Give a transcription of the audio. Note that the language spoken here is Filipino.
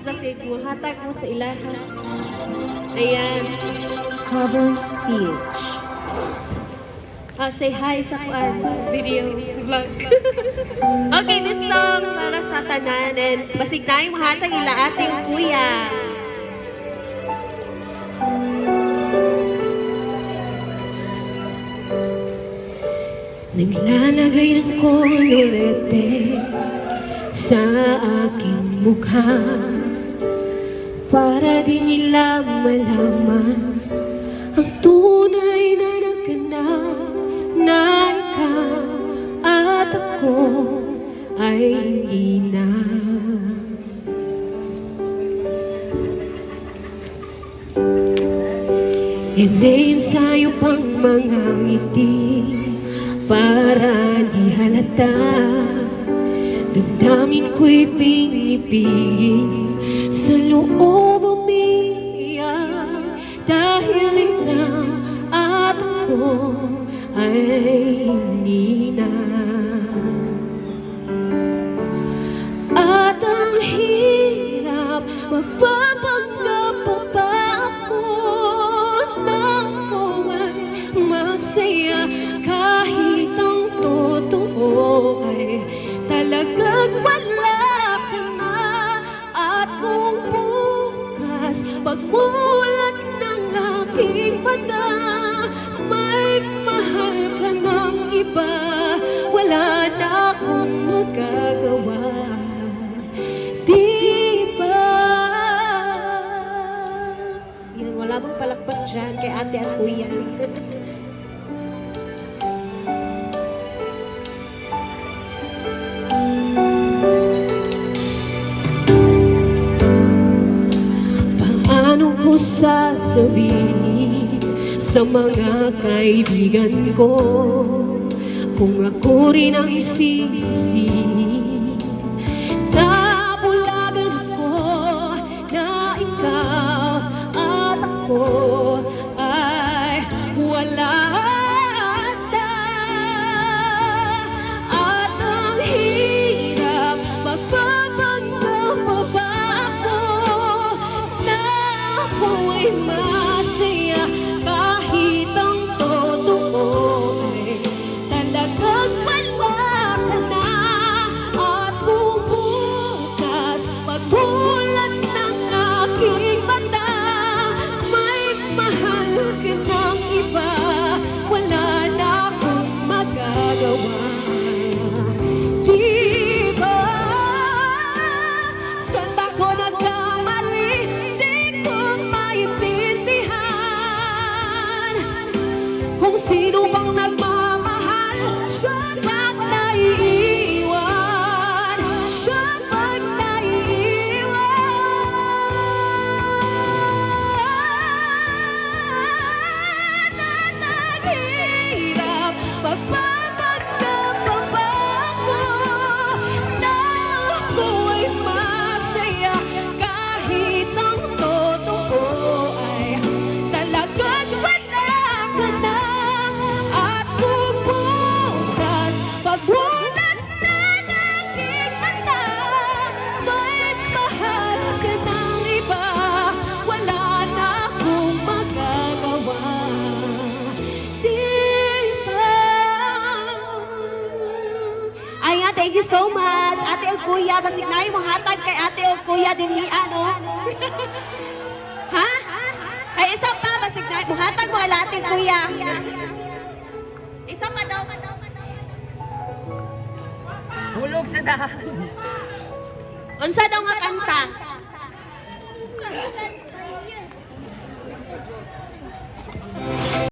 Kasi hatag mo sa ilaha. Ayan. Cover speech. Say hi sa video vlog. Okay, this song para sa tanan and basig na yung hatag ila ating kuya. Naglalagay ng kolorete sa aking mukha para di nila malaman ang tunay na naganap na ikaw at ako ay hindi na. Hindi ensayo pang mga ngiti para di halata. Damdamin ko'y pinipigil sa loob umiiyak dahil ikaw at ako ay hindi na. At ang hirap magpapanggap pa ba ako na ako ay masaya kahit ang totoo ay talagang wala ka na. At kung bukas pagmulat ng aking mata may mahal ka ng iba, wala na akong magagawa. Di ba? Yan, wala bang palakpak dyan kay ate at kuya? Paano ko sasabihin sa mga kaibigan ko kung ako rin ang isisisi? Nabulagan ko na ikaw at ako ay wala na. At ang hirap magpapanggap pa ba ako na ako ay masaya kahit ang totoo ay talagang wala ka na. At kung bukas pagmulat ng aking mata may mahal ka ng iba, wala na akong magagawa. Di ba? Saan ba ko nagkamali? Di ko maintindihan kung sino bang nagmamahal, siya bang naiiwan, siya bang naiiwan. At naghihirap pagpapanggap pa ba ako na ako ay masaya kahit ang totoo ay talagang wala ka na. At kung bukas pagmulat na aking mata may mahal ka ng iba, wala na akong magagawa. Di ba? Ayan, thank you so much. Ate o kuya, basig na yung hatag kay ate o kuya din ano? Ha? Ay, isa pa, basig na yung hatag mo kay ate o kuya. Isa pa daw. Hulog sa dahan. Unsa daw nga kanta?